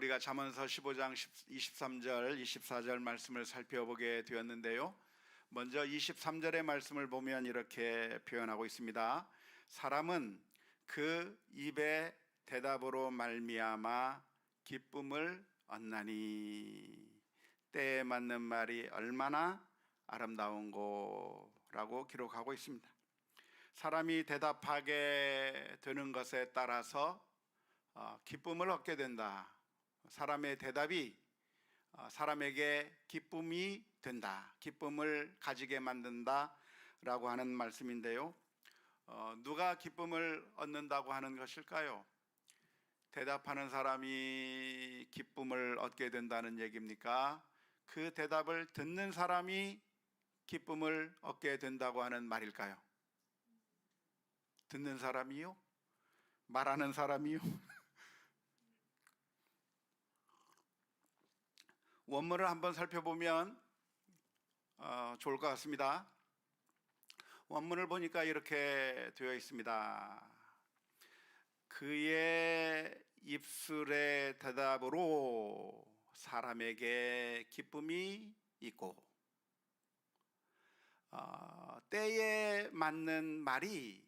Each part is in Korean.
우리가 잠언서 15장 23절, 24절 말씀을 살펴보게 되었는데요. 먼저 23절의 말씀을 보면 이렇게 표현하고 있습니다. 사람은 그 입의 대답으로 말미암아 기쁨을 얻나니 때에 맞는 말이 얼마나 아름다운고라고 기록하고 있습니다. 사람이 대답하게 되는 것에 따라서 기쁨을 얻게 된다. 사람의 대답이 사람에게 기쁨이 된다. 기쁨을 가지게 만든다 라고 하는 말씀인데요. 누가 기쁨을 얻는다고 하는 것일까요? 대답하는 사람이 기쁨을 얻게 된다는 얘기입니까? 그 대답을 듣는 사람이 기쁨을 얻게 된다고 하는 말일까요? 듣는 사람이요? 말하는 사람이요? 원문을 한번 살펴보면 좋을 것 같습니다. 원문을 보니까 이렇게 되어 있습니다. 그의 입술의 대답으로 사람에게 기쁨이 있고 때에 맞는 말이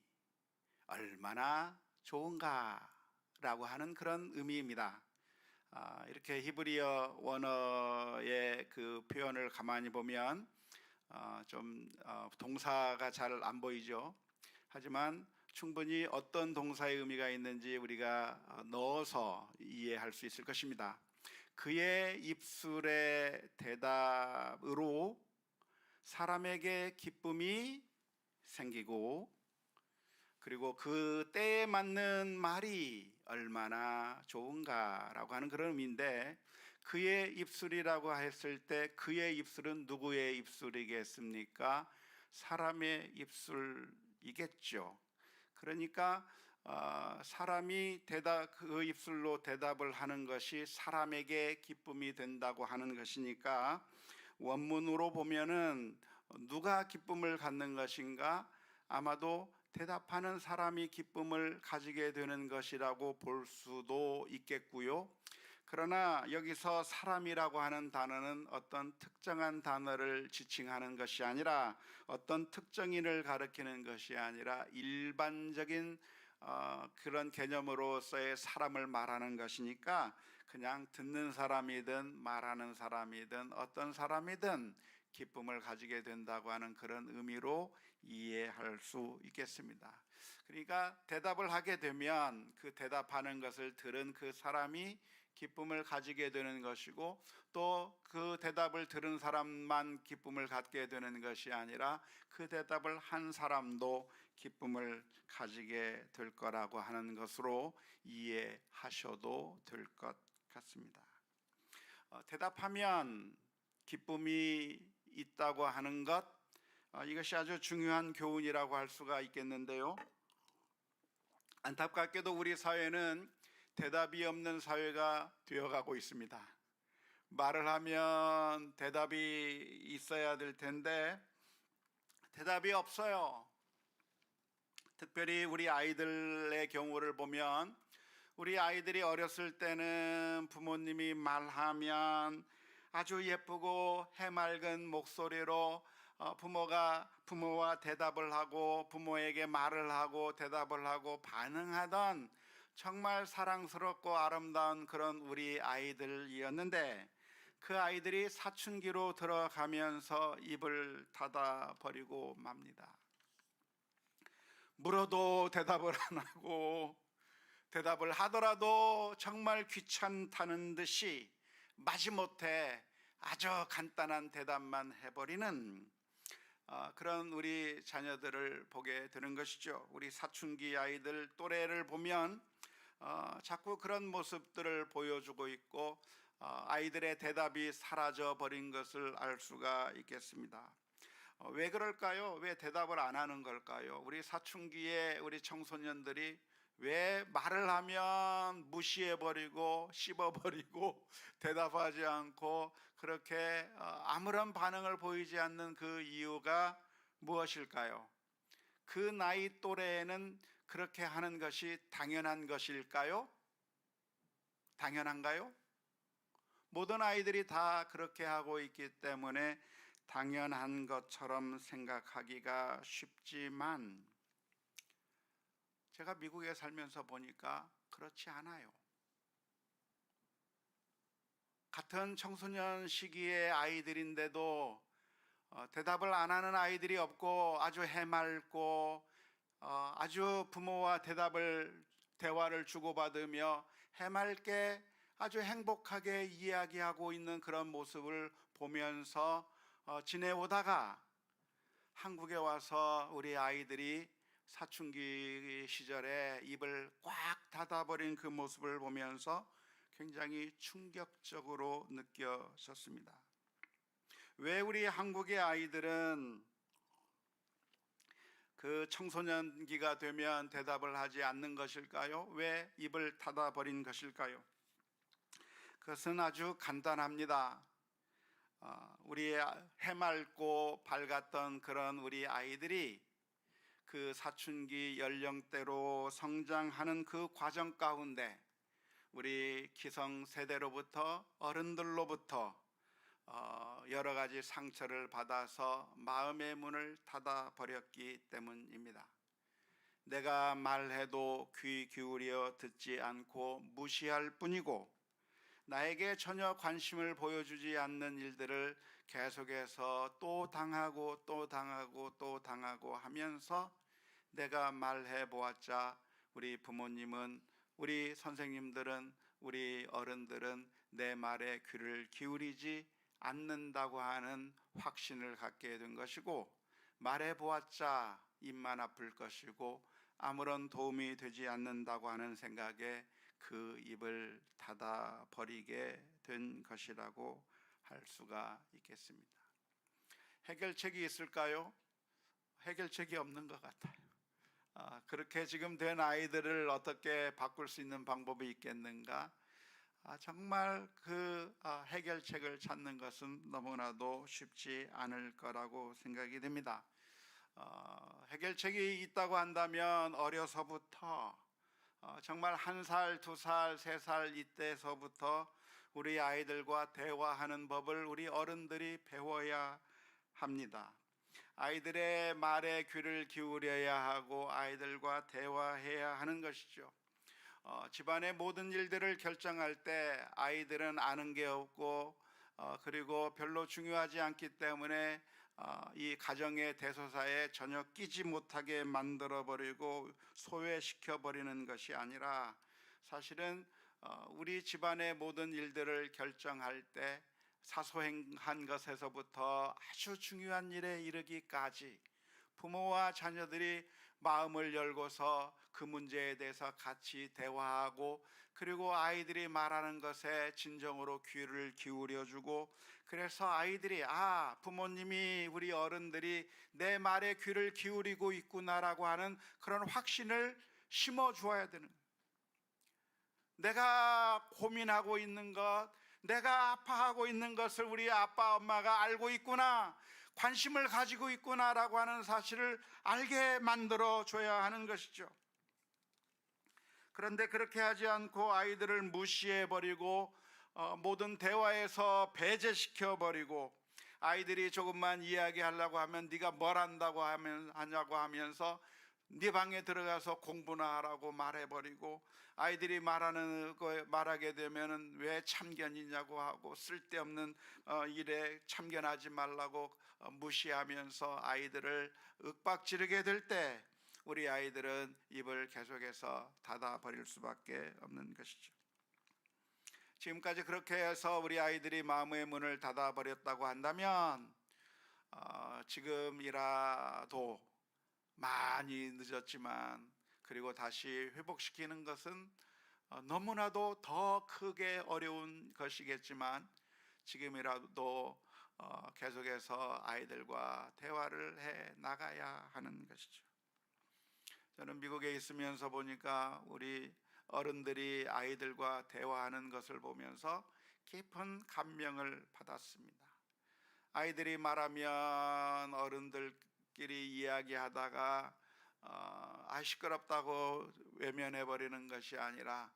얼마나 좋은가 라고 하는 그런 의미입니다. 이렇게 히브리어 원어의 그 표현을 가만히 보면 좀 동사가 잘 안 보이죠. 하지만 충분히 어떤 동사의 의미가 있는지 우리가 넣어서 이해할 수 있을 것입니다. 그의 입술의 대답으로 사람에게 기쁨이 생기고 그리고 그 때에 맞는 말이 얼마나 좋은가라고 하는 그런 의미인데, 그의 입술이라고 했을 때 그의 입술은 누구의 입술이겠습니까? 사람의 입술이겠죠. 그러니까 사람이 그 입술로 대답을 하는 것이 사람에게 기쁨이 된다고 하는 것이니까 원문으로 보면은 누가 기쁨을 갖는 것인가? 아마도 대답하는 사람이 기쁨을 가지게 되는 것이라고 볼 수도 있겠고요. 그러나 여기서 사람이라고 하는 단어는 어떤 특정한 단어를 지칭하는 것이 아니라, 어떤 특정인을 가리키는 것이 아니라 일반적인 그런 개념으로서의 사람을 말하는 것이니까 그냥 듣는 사람이든 말하는 사람이든 어떤 사람이든 기쁨을 가지게 된다고 하는 그런 의미로 이해할 수 있겠습니다. 그러니까 대답을 하게 되면 그 대답하는 것을 들은 그 사람이 기쁨을 가지게 되는 것이고, 또 그 대답을 들은 사람만 기쁨을 갖게 되는 것이 아니라 그 대답을 한 사람도 기쁨을 가지게 될 거라고 하는 것으로 이해하셔도 될 것 같습니다. 대답하면 기쁨이 있다고 하는 것, 이것이 아주 중요한 교훈이라고 할 수가 있겠는데요. 안타깝게도 우리 사회는 대답이 없는 사회가 되어가고 있습니다. 말을 하면 대답이 있어야 될 텐데 대답이 없어요. 특별히 우리 아이들의 경우를 보면, 우리 아이들이 어렸을 때는 부모님이 말하면 아주 예쁘고 해맑은 목소리로 부모와 대답을 하고 부모에게 말을 하고 대답을 하고 반응하던 정말 사랑스럽고 아름다운 그런 우리 아이들이었는데, 그 아이들이 사춘기로 들어가면서 입을 닫아버리고 맙니다. 물어도 대답을 안 하고, 대답을 하더라도 정말 귀찮다는 듯이 마지못해 아주 간단한 대답만 해버리는 그런 우리 자녀들을 보게 되는 것이죠. 우리 사춘기 아이들 또래를 보면 자꾸 그런 모습들을 보여주고 있고, 아이들의 대답이 사라져 버린 것을 알 수가 있겠습니다. 왜 그럴까요? 왜 대답을 안 하는 걸까요? 우리 사춘기에 우리 청소년들이 왜 말을 하면 무시해버리고 씹어버리고 대답하지 않고 그렇게 아무런 반응을 보이지 않는 그 이유가 무엇일까요? 그 나이 또래에는 그렇게 하는 것이 당연한 것일까요? 당연한가요? 모든 아이들이 다 그렇게 하고 있기 때문에 당연한 것처럼 생각하기가 쉽지만 제가 미국에 살면서 보니까 그렇지 않아요. 같은 청소년 시기의 아이들인데도 대답을 안 하는 아이들이 없고 아주 해맑고 아주 부모와 대화를 주고받으며 해맑게 아주 행복하게 이야기하고 있는 그런 모습을 보면서 지내오다가 한국에 와서 우리 아이들이 사춘기 시절에 입을 꽉 닫아버린 그 모습을 보면서 굉장히 충격적으로 느껴졌습니다. 왜 우리 한국의 아이들은 그 청소년기가 되면 대답을 하지 않는 것일까요? 왜 입을 닫아버린 것일까요? 그것은 아주 간단합니다. 우리 해맑고 밝았던 그런 우리 아이들이 그 사춘기 연령대로 성장하는 그 과정 가운데 우리 기성세대로부터 어른들로부터 여러 가지 상처를 받아서 마음의 문을 닫아버렸기 때문입니다. 내가 말해도 귀 기울여 듣지 않고 무시할 뿐이고 나에게 전혀 관심을 보여주지 않는 일들을 계속해서 또 당하고 또 당하고 또 당하고 하면서 내가 말해 보았자 우리 부모님은, 우리 선생님들은, 우리 어른들은 내 말에 귀를 기울이지 않는다고 하는 확신을 갖게 된 것이고, 말해 보았자 입만 아플 것이고 아무런 도움이 되지 않는다고 하는 생각에 그 입을 닫아 버리게 된 것이라고 할 수가 있겠습니다. 해결책이 있을까요? 해결책이 없는 것 같아요. 그렇게 지금 된 아이들을 어떻게 바꿀 수 있는 방법이 있겠는가? 정말 그 해결책을 찾는 것은 너무나도 쉽지 않을 거라고 생각이 됩니다. 해결책이 있다고 한다면 어려서부터 정말 1살, 2살, 3살 이때서부터 우리 아이들과 대화하는 법을 우리 어른들이 배워야 합니다. 아이들의 말에 귀를 기울여야 하고 아이들과 대화해야 하는 것이죠. 집안의 모든 일들을 결정할 때 아이들은 아는 게 없고 그리고 별로 중요하지 않기 때문에 이 가정의 대소사에 전혀 끼지 못하게 만들어버리고 소외시켜버리는 것이 아니라 사실은 우리 집안의 모든 일들을 결정할 때 사소한 것에서부터 아주 중요한 일에 이르기까지 부모와 자녀들이 마음을 열고서 그 문제에 대해서 같이 대화하고 그리고 아이들이 말하는 것에 진정으로 귀를 기울여주고, 그래서 아이들이 부모님이, 우리 어른들이 내 말에 귀를 기울이고 있구나라고 하는 그런 확신을 심어주어야 되는 거예요. 내가 고민하고 있는 것, 내가 아파하고 있는 것을 우리 아빠 엄마가 알고 있구나, 관심을 가지고 있구나라고 하는 사실을 알게 만들어 줘야 하는 것이죠. 그런데 그렇게 하지 않고 아이들을 무시해버리고 모든 대화에서 배제시켜버리고, 아이들이 조금만 이야기하려고 하면 네가 뭘 한다고 하냐고 하면서 네 방에 들어가서 공부나 하라고 말해버리고, 아이들이 말하게 되면은 왜 참견이냐고 하고 쓸데없는 일에 참견하지 말라고 무시하면서 아이들을 윽박지르게 될 때 우리 아이들은 입을 계속해서 닫아버릴 수밖에 없는 것이죠. 지금까지 그렇게 해서 우리 아이들이 마음의 문을 닫아버렸다고 한다면 지금이라도 많이 늦었지만, 그리고 다시 회복시키는 것은 너무나도 더 크게 어려운 것이겠지만 지금이라도 계속해서 아이들과 대화를 해 나가야 하는 것이죠. 저는 미국에 있으면서 보니까 우리 어른들이 아이들과 대화하는 것을 보면서 깊은 감명을 받았습니다. 아이들이 말하면 어른들끼리 이야기하다가 시끄럽다고 외면해버리는 것이 아니라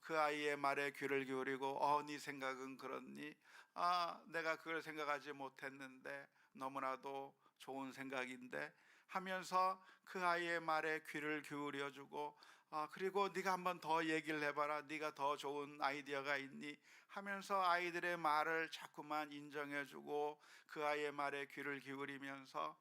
그 아이의 말에 귀를 기울이고 네 생각은 그렇니? 내가 그걸 생각하지 못했는데 너무나도 좋은 생각인데 하면서 그 아이의 말에 귀를 기울여주고 그리고 네가 한번 더 얘기를 해봐라, 네가 더 좋은 아이디어가 있니? 하면서 아이들의 말을 자꾸만 인정해주고 그 아이의 말에 귀를 기울이면서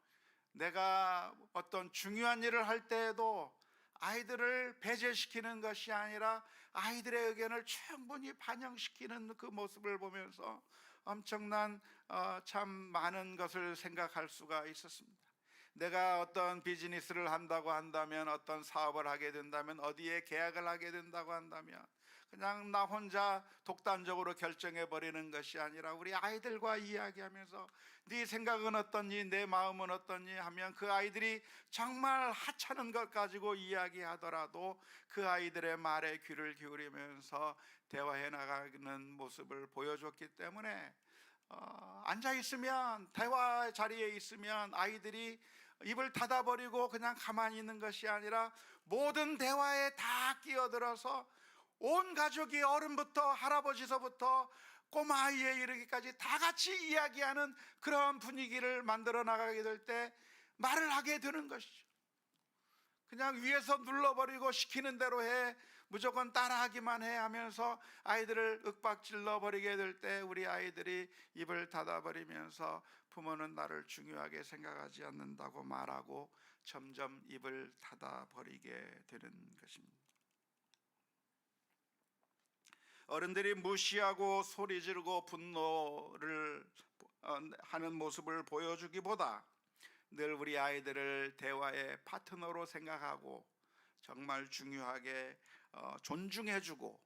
내가 어떤 중요한 일을 할 때에도 아이들을 배제시키는 것이 아니라 아이들의 의견을 충분히 반영시키는 그 모습을 보면서 엄청난 참 많은 것을 생각할 수가 있었습니다. 내가 어떤 비즈니스를 한다고 한다면, 어떤 사업을 하게 된다면, 어디에 계약을 하게 된다고 한다면 그냥 나 혼자 독단적으로 결정해 버리는 것이 아니라 우리 아이들과 이야기하면서 네 생각은 어떠니, 내 마음은 어떠니 하면 그 아이들이 정말 하찮은 것 가지고 이야기하더라도 그 아이들의 말에 귀를 기울이면서 대화해 나가는 모습을 보여줬기 때문에 앉아있으면, 대화 자리에 있으면 아이들이 입을 닫아버리고 그냥 가만히 있는 것이 아니라 모든 대화에 다 끼어들어서 온 가족이, 어른부터 할아버지서부터 꼬마 아이에 이르기까지 다 같이 이야기하는 그런 분위기를 만들어 나가게 될 때 말을 하게 되는 것이죠. 그냥 위에서 눌러버리고 시키는 대로 해, 무조건 따라하기만 해 하면서 아이들을 윽박질러 버리게 될 때 우리 아이들이 입을 닫아버리면서 부모는 나를 중요하게 생각하지 않는다고 말하고 점점 입을 닫아버리게 되는 것입니다. 어른들이 무시하고 소리 지르고 분노를 하는 모습을 보여주기보다 늘 우리 아이들을 대화의 파트너로 생각하고 정말 중요하게 존중해주고,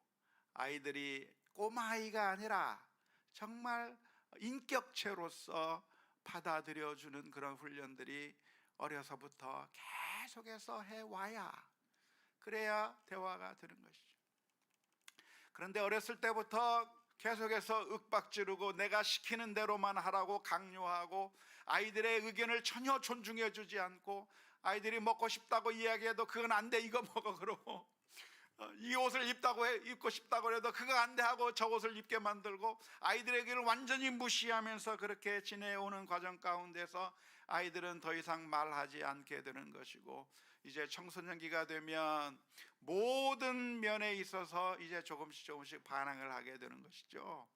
아이들이 꼬마아이가 아니라 정말 인격체로서 받아들여주는 그런 훈련들이 어려서부터 계속해서 해와야, 그래야 대화가 되는 것이죠. 그런데 어렸을 때부터 계속해서 윽박지르고 내가 시키는 대로만 하라고 강요하고 아이들의 의견을 전혀 존중해 주지 않고, 아이들이 먹고 싶다고 이야기해도 그건 안 돼, 이거 먹어 그러고, 이 옷을 입고 싶다고 해도 그거 안 돼 하고 저 옷을 입게 만들고, 아이들에게를 완전히 무시하면서 그렇게 지내오는 과정 가운데서 아이들은 더 이상 말하지 않게 되는 것이고, 이제 청소년기가 되면 모든 면에 있어서 이제 조금씩 반항을 하게 되는 것이죠.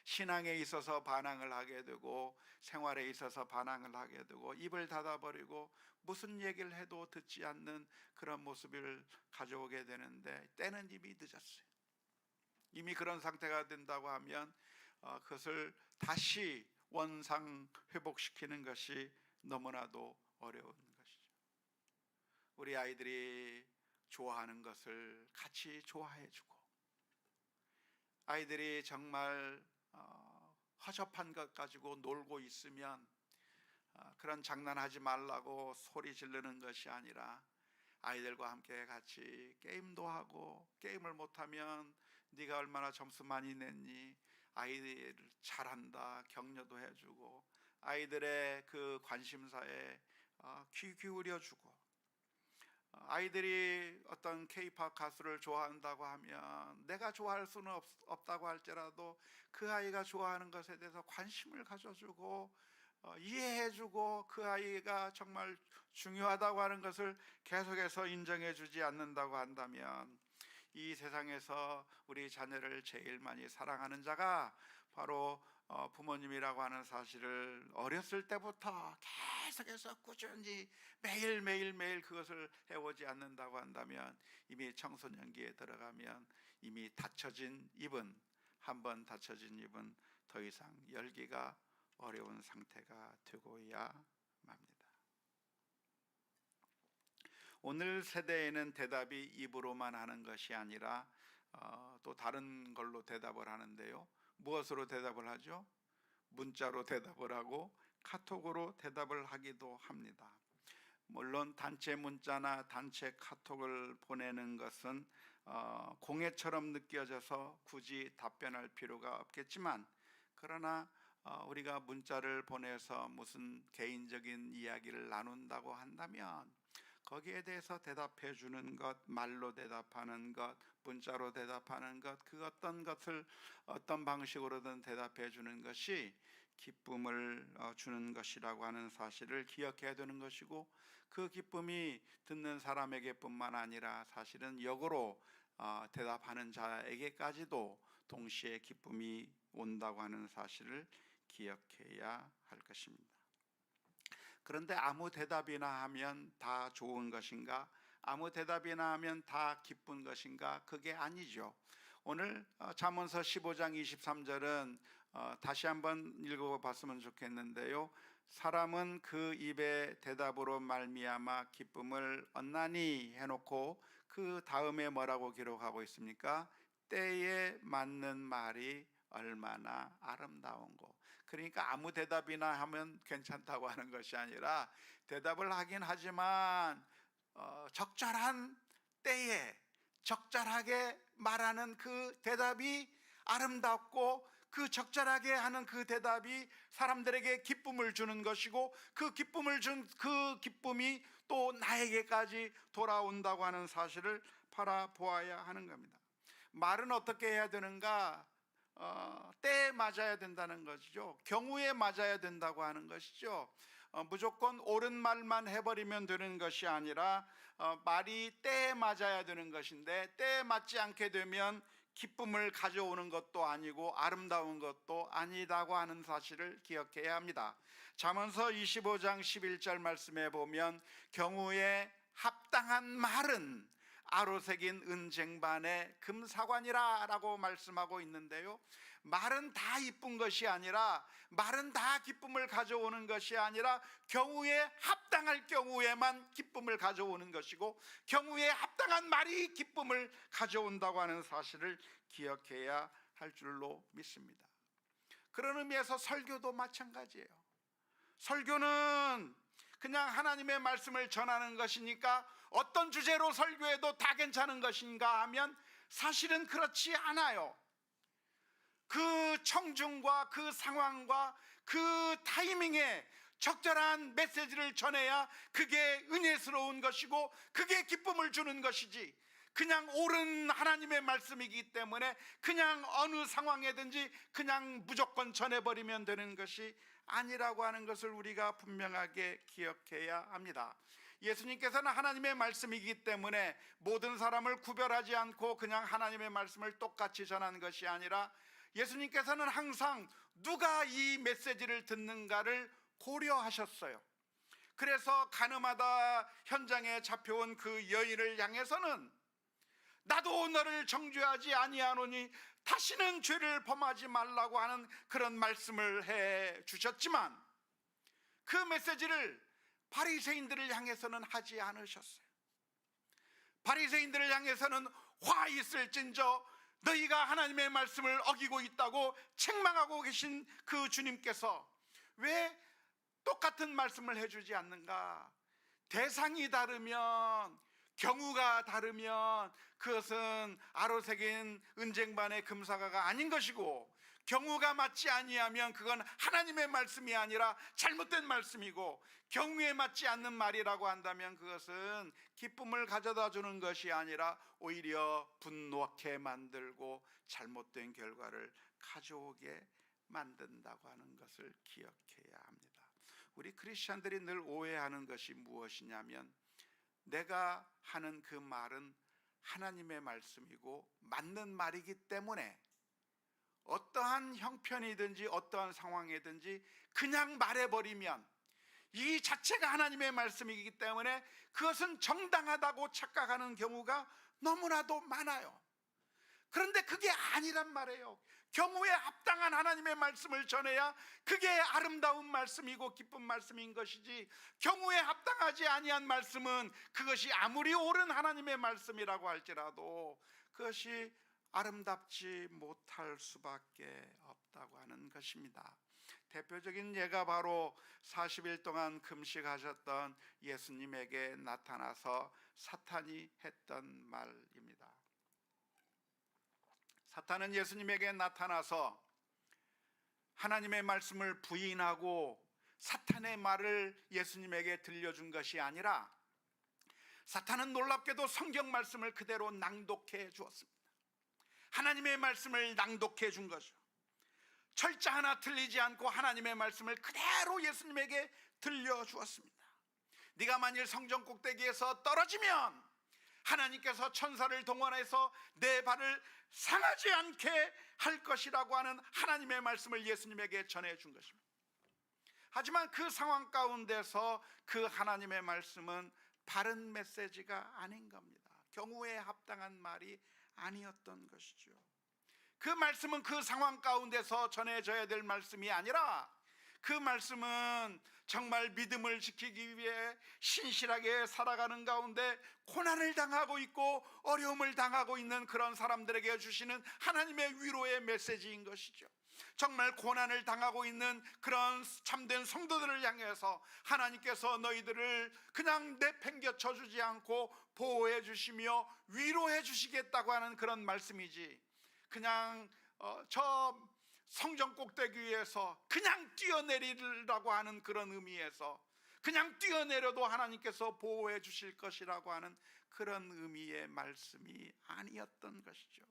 신앙에 있어서 반항을 하게 되고, 생활에 있어서 반항을 하게 되고, 입을 닫아버리고 무슨 얘기를 해도 듣지 않는 그런 모습을 가져오게 되는데, 때는 이미 늦었어요. 이미 그런 상태가 된다고 하면 그것을 다시 원상 회복시키는 것이 너무나도 어려운 것이죠. 우리 아이들이 좋아하는 것을 같이 좋아해주고, 아이들이 정말 허접한 것 가지고 놀고 있으면 그런 장난하지 말라고 소리 지르는 것이 아니라 아이들과 함께 같이 게임도 하고, 게임을 못하면 네가 얼마나 점수 많이 냈니, 아이들 잘한다 격려도 해주고, 아이들의 그 관심사에 귀 기울여주고, 아이들이 어떤 K-팝 가수를 좋아한다고 하면 내가 좋아할 수는 없다고 할지라도 그 아이가 좋아하는 것에 대해서 관심을 가져주고 이해해주고, 그 아이가 정말 중요하다고 하는 것을 계속해서 인정해주지 않는다고 한다면 이 세상에서 우리 자녀를 제일 많이 사랑하는 자가 바로 부모님이라고 하는 사실을 어렸을 때부터 계속해서 꾸준히 매일 그것을 해오지 않는다고 한다면, 이미 청소년기에 들어가면 이미 한번 닫혀진 입은 더 이상 열기가 어려운 상태가 되고야 맙니다. 오늘 세대에는 대답이 입으로만 하는 것이 아니라 또 다른 걸로 대답을 하는데요. 무엇으로 대답을 하죠? 문자로 대답을 하고 카톡으로 대답을 하기도 합니다. 물론 단체 문자나 단체 카톡을 보내는 것은 공해처럼 느껴져서 굳이 답변할 필요가 없겠지만, 그러나 우리가 문자를 보내서 무슨 개인적인 이야기를 나눈다고 한다면 거기에 대해서 대답해 주는 것, 말로 대답하는 것, 문자로 대답하는 것, 그 어떤 것을 어떤 방식으로든 대답해 주는 것이 기쁨을 주는 것이라고 하는 사실을 기억해야 되는 것이고, 그 기쁨이 듣는 사람에게뿐만 아니라 사실은 역으로 대답하는 자에게까지도 동시에 기쁨이 온다고 하는 사실을 기억해야 할 것입니다. 그런데 아무 대답이나 하면 다 좋은 것인가? 아무 대답이나 하면 다 기쁜 것인가? 그게 아니죠. 오늘 잠언서 15장 23절은 다시 한번 읽어봤으면 좋겠는데요. 사람은 그 입의 대답으로 말미암아 기쁨을 얻나니 해놓고 그 다음에 뭐라고 기록하고 있습니까? 때에 맞는 말이 얼마나 아름다운고. 그러니까 아무 대답이나 하면 괜찮다고 하는 것이 아니라, 대답을 하긴 하지만 적절한 때에 적절하게 말하는 그 대답이 아름답고, 그 적절하게 하는 그 대답이 사람들에게 기쁨을 주는 것이고, 그 기쁨을 준 그 기쁨이 또 나에게까지 돌아온다고 하는 사실을 바라보아야 하는 겁니다. 말은 어떻게 해야 되는가? 때에 맞아야 된다는 것이죠. 경우에 맞아야 된다고 하는 것이죠. 무조건 옳은 말만 해버리면 되는 것이 아니라 말이 때에 맞아야 되는 것인데, 때에 맞지 않게 되면 기쁨을 가져오는 것도 아니고 아름다운 것도 아니다고 하는 사실을 기억해야 합니다. 잠언서 25장 11절 말씀에 보면 경우에 합당한 말은 아로새긴 은쟁반의 금사관이라 라고 말씀하고 있는데요, 말은 다 이쁜 것이 아니라, 말은 다 기쁨을 가져오는 것이 아니라, 경우에 합당할 경우에만 기쁨을 가져오는 것이고, 경우에 합당한 말이 기쁨을 가져온다고 하는 사실을 기억해야 할 줄로 믿습니다. 그런 의미에서 설교도 마찬가지예요. 설교는 그냥 하나님의 말씀을 전하는 것이니까 어떤 주제로 설교해도 다 괜찮은 것인가 하면 사실은 그렇지 않아요. 그 청중과 그 상황과 그 타이밍에 적절한 메시지를 전해야 그게 은혜스러운 것이고 그게 기쁨을 주는 것이지, 그냥 옳은 하나님의 말씀이기 때문에 그냥 어느 상황에든지 그냥 무조건 전해버리면 되는 것이 아니라고 하는 것을 우리가 분명하게 기억해야 합니다. 예수님께서는 하나님의 말씀이기 때문에 모든 사람을 구별하지 않고 그냥 하나님의 말씀을 똑같이 전한 것이 아니라, 예수님께서는 항상 누가 이 메시지를 듣는가를 고려하셨어요. 그래서 가늠하다 현장에 잡혀온 그 여인을 향해서는 나도 너를 정죄하지 아니하노니 다시는 죄를 범하지 말라고 하는 그런 말씀을 해 주셨지만, 그 메시지를 바리새인들을 향해서는 하지 않으셨어요. 바리새인들을 향해서는 화 있을진저 너희가 하나님의 말씀을 어기고 있다고 책망하고 계신 그 주님께서 왜 똑같은 말씀을 해주지 않는가? 대상이 다르면, 경우가 다르면 그것은 아로새긴 은쟁반의 금사가가 아닌 것이고, 경우가 맞지 아니하면 그건 하나님의 말씀이 아니라 잘못된 말씀이고, 경우에 맞지 않는 말이라고 한다면 그것은 기쁨을 가져다 주는 것이 아니라 오히려 분노하게 만들고 잘못된 결과를 가져오게 만든다고 하는 것을 기억해야 합니다. 우리 크리스찬들이 늘 오해하는 것이 무엇이냐면, 내가 하는 그 말은 하나님의 말씀이고 맞는 말이기 때문에 어떠한 형편이든지 어떠한 상황이든지 그냥 말해버리면 이 자체가 하나님의 말씀이기 때문에 그것은 정당하다고 착각하는 경우가 너무나도 많아요. 그런데 그게 아니란 말이에요. 경우에 합당한 하나님의 말씀을 전해야 그게 아름다운 말씀이고 기쁜 말씀인 것이지, 경우에 합당하지 아니한 말씀은 그것이 아무리 옳은 하나님의 말씀이라고 할지라도 그것이 아름답지 못할 수밖에 없다고 하는 것입니다. 대표적인 예가 바로 40일 동안 금식하셨던 예수님에게 나타나서 사탄이 했던 말입니다. 사탄은 예수님에게 나타나서 하나님의 말씀을 부인하고 사탄의 말을 예수님에게 들려준 것이 아니라, 사탄은 놀랍게도 성경 말씀을 그대로 낭독해 주었습니다. 하나님의 말씀을 낭독해 준 거죠. 철자 하나 틀리지 않고 하나님의 말씀을 그대로 예수님에게 들려주었습니다. 네가 만일 성전 꼭대기에서 떨어지면 하나님께서 천사를 동원해서 내 발을 상하지 않게 할 것이라고 하는 하나님의 말씀을 예수님에게 전해준 것입니다. 하지만 그 상황 가운데서 그 하나님의 말씀은 바른 메시지가 아닌 겁니다. 경우에 합당한 말이 아니었던 것이죠. 그 말씀은 그 상황 가운데서 전해져야 될 말씀이 아니라 그 말씀은 정말 믿음을 지키기 위해 신실하게 살아가는 가운데 고난을 당하고 있고 어려움을 당하고 있는 그런 사람들에게 주시는 하나님의 위로의 메시지인 것이죠. 정말 고난을 당하고 있는 그런 참된 성도들을 향해서 하나님께서 너희들을 그냥 내팽개쳐 주지 않고 보호해 주시며 위로해 주시겠다고 하는 그런 말씀이지, 그냥 저 성전 꼭대기 위에서 그냥 뛰어내리라고 하는 그런 의미에서 그냥 뛰어내려도 하나님께서 보호해 주실 것이라고 하는 그런 의미의 말씀이 아니었던 것이죠.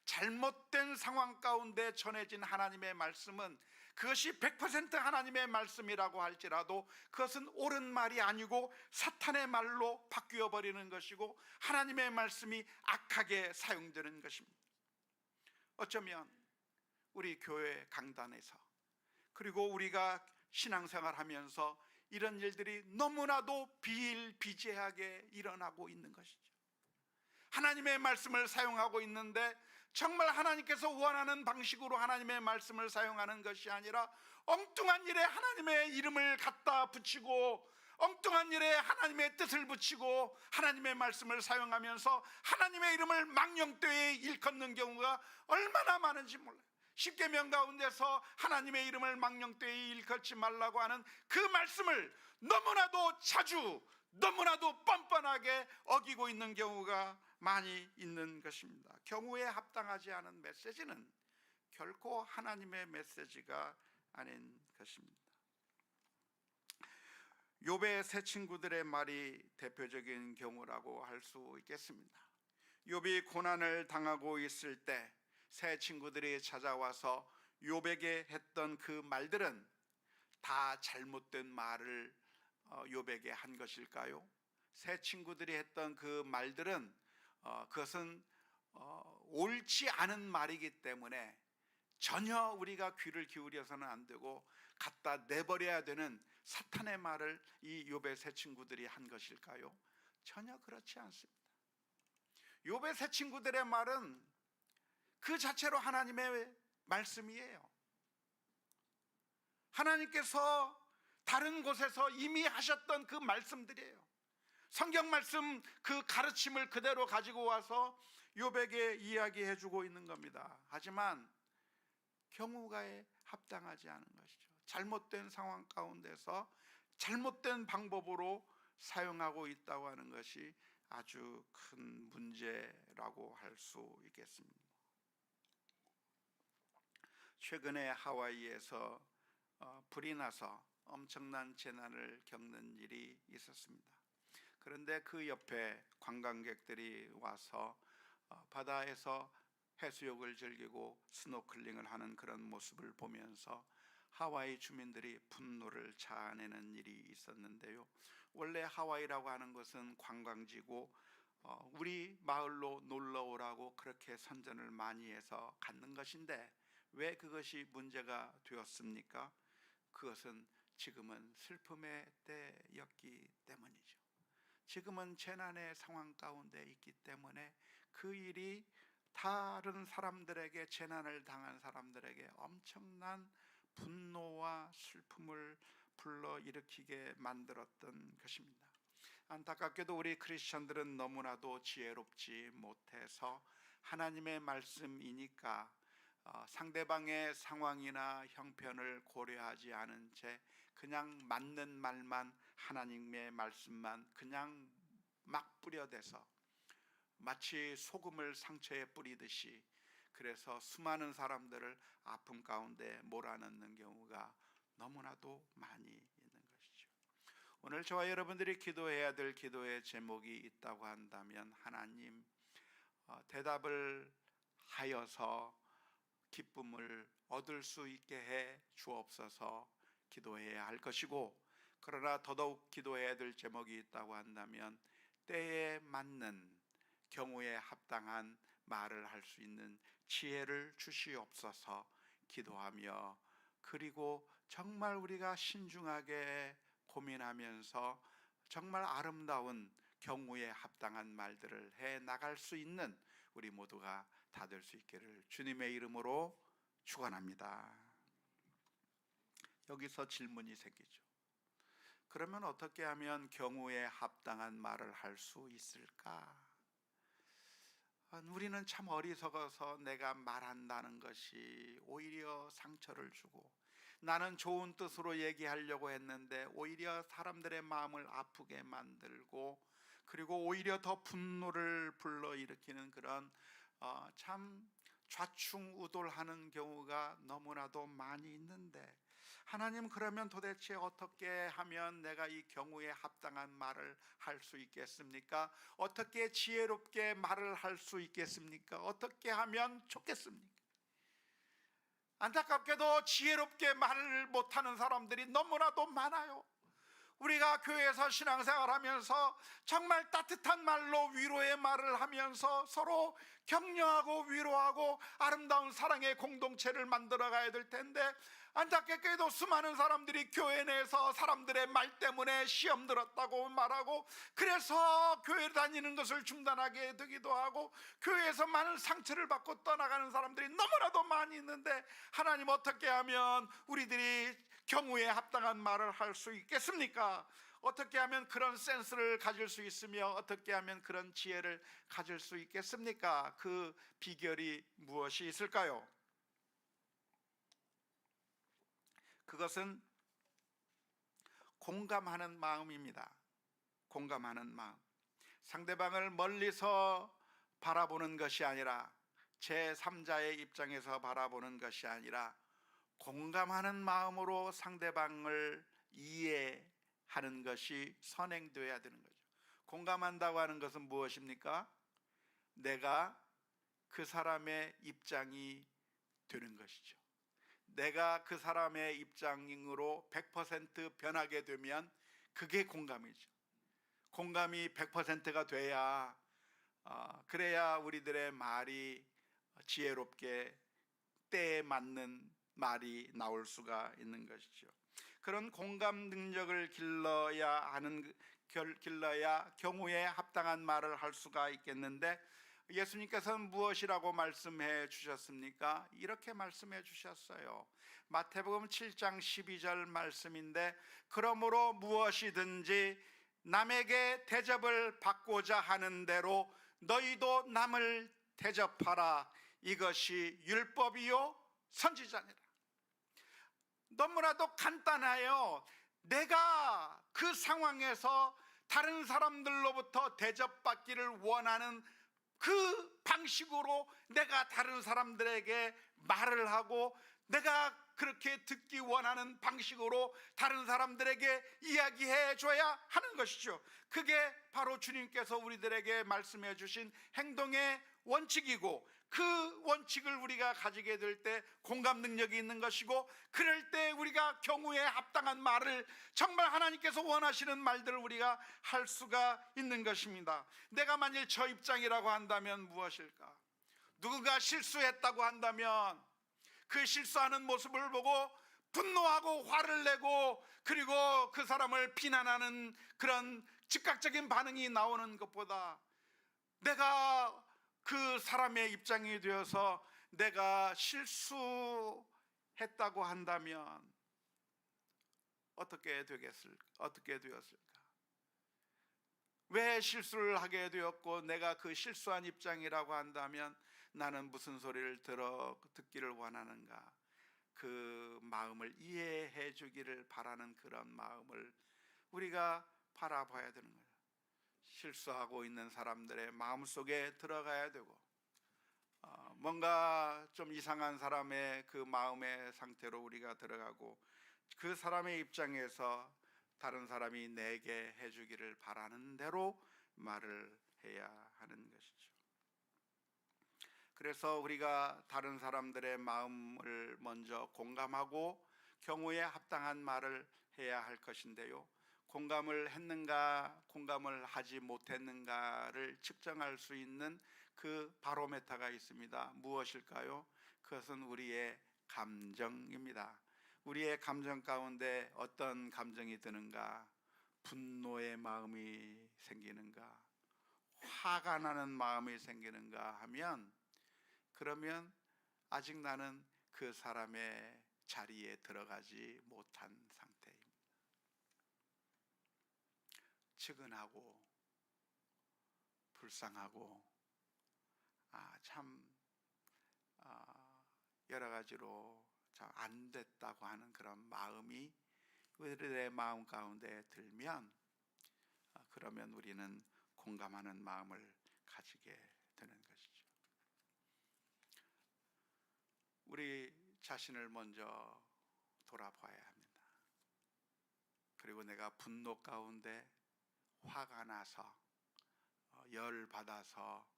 잘못된 상황 가운데 전해진 하나님의 말씀은 그것이 100% 하나님의 말씀이라고 할지라도 그것은 옳은 말이 아니고 사탄의 말로 바뀌어 버리는 것이고 하나님의 말씀이 악하게 사용되는 것입니다. 어쩌면 우리 교회 강단에서 그리고 우리가 신앙생활하면서 이런 일들이 너무나도 비일비재하게 일어나고 있는 것이죠. 하나님의 말씀을 사용하고 있는데 정말 하나님께서 원하는 방식으로 하나님의 말씀을 사용하는 것이 아니라 엉뚱한 일에 하나님의 이름을 갖다 붙이고 엉뚱한 일에 하나님의 뜻을 붙이고 하나님의 말씀을 사용하면서 하나님의 이름을 망령되이 일컫는 경우가 얼마나 많은지 몰라요. 십계명 가운데서 하나님의 이름을 망령되이 일컫지 말라고 하는 그 말씀을 너무나도 자주 너무나도 뻔뻔하게 어기고 있는 경우가 많이 있는 것입니다. 경우에 합당하지 않은 메시지는 결코 하나님의 메시지가 아닌 것입니다. 욥의 세 친구들의 말이 대표적인 경우라고 할 수 있겠습니다. 욥이 고난을 당하고 있을 때 세 친구들이 찾아와서 욥에게 했던 그 말들은 다 잘못된 말을 욥에게 한 것일까요? 세 친구들이 했던 그 말들은 그것은 옳지 않은 말이기 때문에 전혀 우리가 귀를 기울여서는 안 되고 갖다 내버려야 되는 사탄의 말을 이 욥의 세 친구들이 한 것일까요? 전혀 그렇지 않습니다. 욥의 세 친구들의 말은 그 자체로 하나님의 말씀이에요. 하나님께서 다른 곳에서 이미 하셨던 그 말씀들이에요. 성경 말씀 그 가르침을 그대로 가지고 와서 욥에게 이야기해 주고 있는 겁니다. 하지만 경우가에 합당하지 않은 것이죠. 잘못된 상황 가운데서 잘못된 방법으로 사용하고 있다고 하는 것이 아주 큰 문제라고 할 수 있겠습니다. 최근에 하와이에서 불이 나서 엄청난 재난을 겪는 일이 있었습니다. 그런데 그 옆에 관광객들이 와서 바다에서 해수욕을 즐기고 스노클링을 하는 그런 모습을 보면서 하와이 주민들이 분노를 자아내는 일이 있었는데요. 원래 하와이라고 하는 것은 관광지고 우리 마을로 놀러 오라고 그렇게 선전을 많이 해서 갖는 것인데 왜 그것이 문제가 되었습니까? 그것은 지금은 슬픔의 때였기 때문이죠. 지금은 재난의 상황 가운데 있기 때문에 그 일이 다른 사람들에게, 재난을 당한 사람들에게 엄청난 분노와 슬픔을 불러일으키게 만들었던 것입니다. 안타깝게도 우리 크리스천들은 너무나도 지혜롭지 못해서 하나님의 말씀이니까 상대방의 상황이나 형편을 고려하지 않은 채 그냥 맞는 말만, 하나님의 말씀만 그냥 막 뿌려대서 마치 소금을 상처에 뿌리듯이 그래서 수많은 사람들을 아픔 가운데 몰아넣는 경우가 너무나도 많이 있는 것이죠. 오늘 저와 여러분들이 기도해야 될 기도의 제목이 있다고 한다면, 하나님, 대답을 하여서 기쁨을 얻을 수 있게 해 주옵소서 기도해야 할 것이고, 그러나 더더욱 기도해야 될 제목이 있다고 한다면, 때에 맞는 경우에 합당한 말을 할 수 있는 지혜를 주시옵소서 기도하며, 그리고 정말 우리가 신중하게 고민하면서 정말 아름다운 경우에 합당한 말들을 해 나갈 수 있는 우리 모두가 다 될 수 있기를 주님의 이름으로 축원합니다. 여기서 질문이 생기죠. 그러면 어떻게 하면 경우에 합당한 말을 할 수 있을까? 우리는 참 어리석어서 내가 말한다는 것이 오히려 상처를 주고, 나는 좋은 뜻으로 얘기하려고 했는데 오히려 사람들의 마음을 아프게 만들고, 그리고 오히려 더 분노를 불러일으키는 그런 참 좌충우돌하는 경우가 너무나도 많이 있는데, 하나님, 그러면 도대체 어떻게 하면 내가 이 경우에 합당한 말을 할 수 있겠습니까? 어떻게 지혜롭게 말을 할 수 있겠습니까? 어떻게 하면 좋겠습니까? 안타깝게도 지혜롭게 말을 못하는 사람들이 너무나도 많아요. 우리가 교회에서 신앙생활하면서 정말 따뜻한 말로 위로의 말을 하면서 서로 격려하고 위로하고 아름다운 사랑의 공동체를 만들어 가야 될 텐데, 안타깝게도 수많은 사람들이 교회 내에서 사람들의 말 때문에 시험 들었다고 말하고, 그래서 교회 다니는 것을 중단하게 되기도 하고, 교회에서 많은 상처를 받고 떠나가는 사람들이 너무나도 많이 있는데, 하나님, 어떻게 하면 우리들이 경우에 합당한 말을 할 수 있겠습니까? 어떻게 하면 그런 센스를 가질 수 있으며 어떻게 하면 그런 지혜를 가질 수 있겠습니까? 그 비결이 무엇이 있을까요? 그것은 공감하는 마음입니다. 공감하는 마음. 상대방을 멀리서 바라보는 것이 아니라, 제3자의 입장에서 바라보는 것이 아니라 공감하는 마음으로 상대방을 이해하는 것이 선행되어야 되는 거죠. 공감한다고 하는 것은 무엇입니까? 내가 그 사람의 입장이 되는 것이죠. 내가 그 사람의 입장으로 100% 변하게 되면 그게 공감이죠. 공감이 100%가 돼야, 그래야 우리들의 말이 지혜롭게 때에 맞는 말이 나올 수가 있는 것이죠. 그런 공감 능력을 길러야 경우에 합당한 말을 할 수가 있겠는데, 예수님께서는 무엇이라고 말씀해 주셨습니까? 이렇게 말씀해 주셨어요. 마태복음 7장 12절 말씀인데, 그러므로 무엇이든지 남에게 대접을 받고자 하는 대로 너희도 남을 대접하라. 이것이 율법이요 선지자니라. 너무나도 간단해요. 내가 그 상황에서 다른 사람들로부터 대접받기를 원하는 그 방식으로 내가 다른 사람들에게 말을 하고, 내가 그렇게 듣기 원하는 방식으로 다른 사람들에게 이야기해 줘야 하는 것이죠. 그게 바로 주님께서 우리들에게 말씀해 주신 행동의 원칙이고, 그 원칙을 우리가 가지게 될 때 공감 능력이 있는 것이고, 그럴 때 우리가 경우에 합당한 말을, 정말 하나님께서 원하시는 말들을 우리가 할 수가 있는 것입니다. 내가 만일 저 입장이라고 한다면 무엇일까? 누군가 실수했다고 한다면 그 실수하는 모습을 보고 분노하고 화를 내고, 그리고 그 사람을 비난하는 그런 즉각적인 반응이 나오는 것보다, 내가 그 사람의 입장이 되어서 내가 실수했다고 한다면 어떻게 되었을까? 왜 실수를 하게 되었고, 내가 그 실수한 입장이라고 한다면 나는 무슨 소리를 듣기를 원하는가? 그 마음을 이해해 주기를 바라는 그런 마음을 우리가 바라봐야 되는 거예요. 실수하고 있는 사람들의 마음속에 들어가야 되고, 뭔가 좀 이상한 사람의 그 마음의 상태로 우리가 들어가고, 그 사람의 입장에서 다른 사람이 내게 해주기를 바라는 대로 말을 해야 하는 것이죠. 그래서 우리가 다른 사람들의 마음을 먼저 공감하고 경우에 합당한 말을 해야 할 것인데요, 공감을 했는가 공감을 하지 못했는가를 측정할 수 있는 그 바로메터가 있습니다. 무엇일까요? 그것은 우리의 감정입니다. 우리의 감정 가운데 어떤 감정이 드는가? 분노의 마음이 생기는가? 화가 나는 마음이 생기는가 하면, 그러면 아직 나는 그 사람의 자리에 들어가지 못한 상태입니다. 측은하고 불쌍하고 참 여러 가지로 참 안 됐다고 하는 그런 마음이 우리들의 마음 가운데 들면, 그러면 우리는 공감하는 마음을 가지게 되는 것이죠. 우리 자신을 먼저 돌아봐야 합니다. 그리고 내가 분노 가운데 화가 나서 열받아서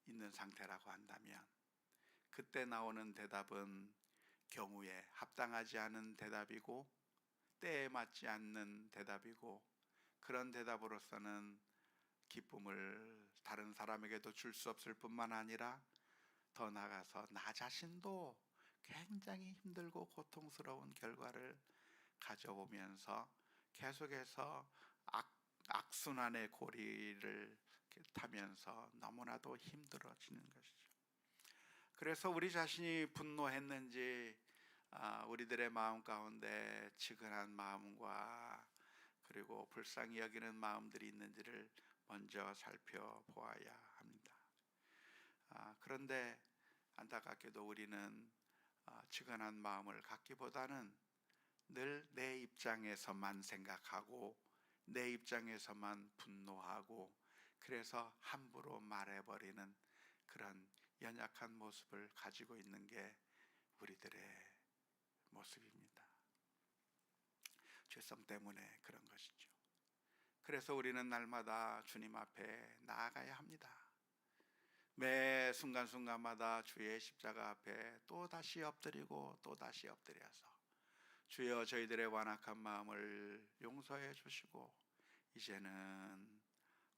있는 상태라고 한다면, 그때 나오는 대답은 경우에 합당하지 않은 대답이고 때에 맞지 않는 대답이고, 그런 대답으로서는 기쁨을 다른 사람에게도 줄 수 없을 뿐만 아니라 더 나아가서 나 자신도 굉장히 힘들고 고통스러운 결과를 가져오면서 계속해서 악순환의 고리를 타면서 너무나도 힘들어지는 것이죠. 그래서 우리 자신이 분노했는지, 우리들의 마음 가운데 측은한 마음과 그리고 불쌍히 여기는 마음들이 있는지를 먼저 살펴보아야 합니다. 그런데 안타깝게도 우리는 측은한 마음을 갖기보다는 늘 내 입장에서만 생각하고 내 입장에서만 분노하고, 그래서 함부로 말해버리는 그런 연약한 모습을 가지고 있는 게 우리들의 모습입니다. 죄성 때문에 그런 것이죠. 그래서 우리는 날마다 주님 앞에 나아가야 합니다. 매 순간순간마다 주의 십자가 앞에 또 다시 엎드리고 또 다시 엎드려서 주여 저희들의 완악한 마음을 용서해 주시고, 이제는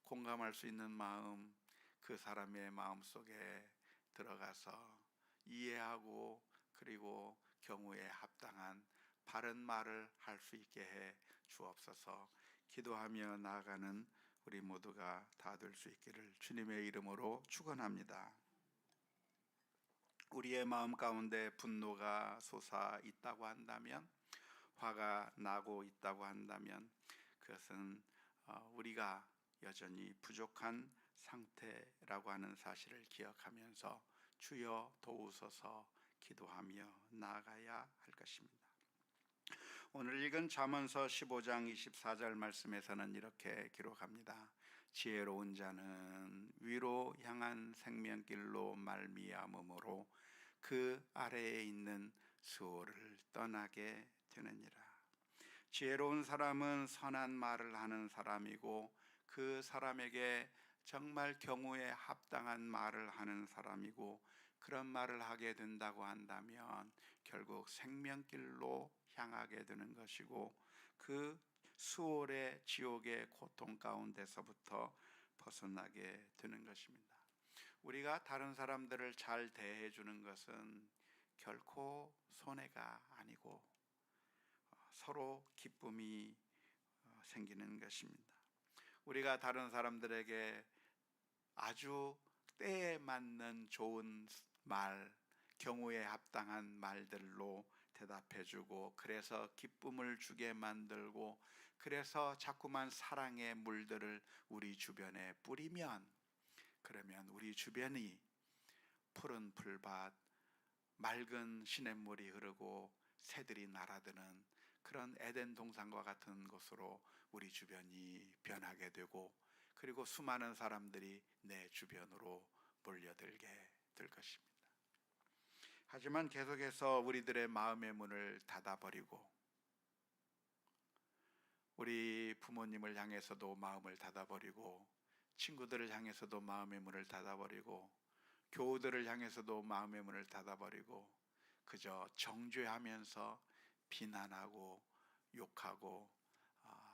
공감할 수 있는 마음, 그 사람의 마음 속에 들어가서 이해하고 그리고 경우에 합당한 바른 말을 할 수 있게 해 주옵소서. 기도하며 나아가는 우리 모두가 다 될 수 있기를 주님의 이름으로 축원합니다. 우리의 마음 가운데 분노가 솟아 있다고 한다면, 화가 나고 있다고 한다면, 그것은 우리가 여전히 부족한 상태라고 하는 사실을 기억하면서 주여 도우소서 기도하며 나아가야 할 것입니다. 오늘 읽은 잠언서 15장 24절 말씀에서는 이렇게 기록합니다. 지혜로운 자는 위로 향한 생명길로 말미암음으로 그 아래에 있는 수호를 떠나게 되느니라. 지혜로운 사람은 선한 말을 하는 사람이고, 그 사람에게 정말 경우에 합당한 말을 하는 사람이고, 그런 말을 하게 된다고 한다면 결국 생명길로 향하게 되는 것이고, 그 수월의 지옥의 고통 가운데서부터 벗어나게 되는 것입니다. 우리가 다른 사람들을 잘 대해 주는 것은 결코 손해가 아니고 서로 기쁨이 생기는 것입니다. 우리가 다른 사람들에게 아주 때에 맞는 좋은 말, 경우에 합당한 말들로 대답해주고, 그래서 기쁨을 주게 만들고, 그래서 자꾸만 사랑의 물들을 우리 주변에 뿌리면, 그러면 우리 주변이 푸른 풀밭, 맑은 시냇물이 흐르고 새들이 날아드는 그런 에덴 동산과 같은 곳으로 우리 주변이 변하게 되고, 그리고 수많은 사람들이 내 주변으로 몰려들게 될 것입니다. 하지만 계속해서 우리들의 마음의 문을 닫아버리고 우리 부모님을 향해서도 마음을 닫아버리고, 친구들을 향해서도 마음의 문을 닫아버리고, 교우들을 향해서도 마음의 문을 닫아버리고, 그저 정죄하면서 비난하고 욕하고,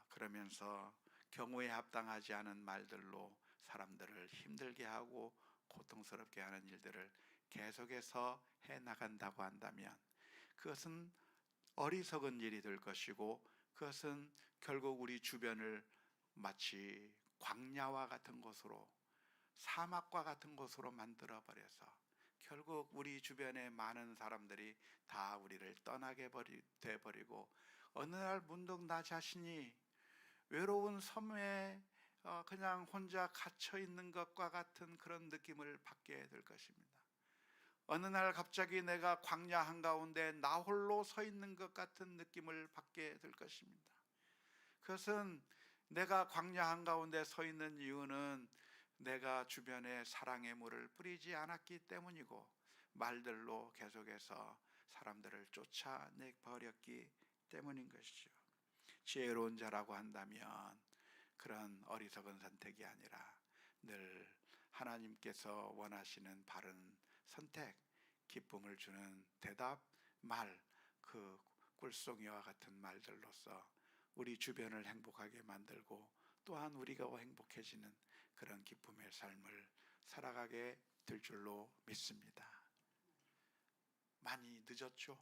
그러면서 경우에 합당하지 않은 말들로 사람들을 힘들게 하고 고통스럽게 하는 일들을 계속해서 해나간다고 한다면, 그것은 어리석은 일이 될 것이고, 그것은 결국 우리 주변을 마치 광야와 같은 곳으로, 사막과 같은 곳으로 만들어 버려서 결국 우리 주변의 많은 사람들이 다 우리를 떠나게 돼버리고, 어느 날 문득 나 자신이 외로운 섬에 그냥 혼자 갇혀 있는 것과 같은 그런 느낌을 받게 될 것입니다. 어느 날 갑자기 내가 광야 한가운데 나 홀로 서 있는 것 같은 느낌을 받게 될 것입니다. 그것은 내가 광야 한가운데 서 있는 이유는 내가 주변에 사랑의 물을 뿌리지 않았기 때문이고, 말들로 계속해서 사람들을 쫓아내 버렸기 때문인 것이죠. 지혜로운 자라고 한다면 그런 어리석은 선택이 아니라 늘 하나님께서 원하시는 바른 선택, 기쁨을 주는 대답, 말, 그 꿀송이와 같은 말들로서 우리 주변을 행복하게 만들고, 또한 우리가 행복해지는 그런 기쁨의 삶을 살아가게 될 줄로 믿습니다. 많이 늦었죠?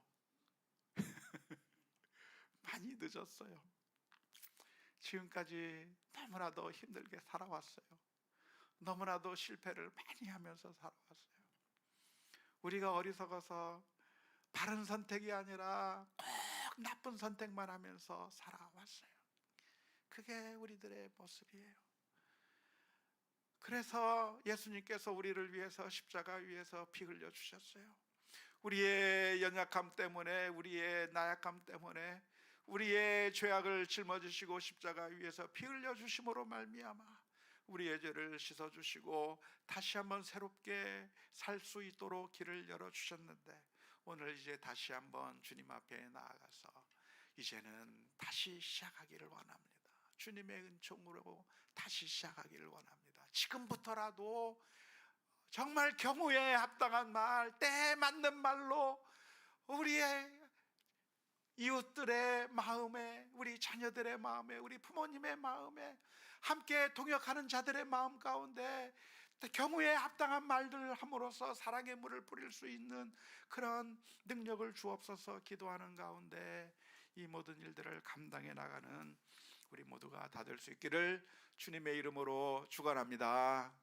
많이 늦었어요. 지금까지 너무나도 힘들게 살아왔어요. 너무나도 실패를 많이 하면서 살아왔어요. 우리가 어리석어서 바른 선택이 아니라 꼭 나쁜 선택만 하면서 살아왔어요. 그게 우리들의 모습이에요. 그래서 예수님께서 우리를 위해서 십자가 위에서 피 흘려 주셨어요. 우리의 연약함 때문에, 우리의 나약함 때문에 우리의 죄악을 짊어지시고 십자가 위에서 피 흘려 주심으로 말미암아 우리의 죄를 씻어 주시고 다시 한번 새롭게 살 수 있도록 길을 열어 주셨는데, 오늘 이제 다시 한번 주님 앞에 나아가서 이제는 다시 시작하기를 원합니다. 주님의 은총으로 다시 시작하기를 원합니다. 지금부터라도 정말 경우에 합당한 말, 때에 맞는 말로 우리의 이웃들의 마음에, 우리 자녀들의 마음에, 우리 부모님의 마음에, 함께 동역하는 자들의 마음 가운데 경우에 합당한 말들을 함으로써 사랑의 물을 뿌릴 수 있는 그런 능력을 주옵소서. 기도하는 가운데 이 모든 일들을 감당해 나가는 우리 모두가 다 될 수 있기를 주님의 이름으로 축원합니다.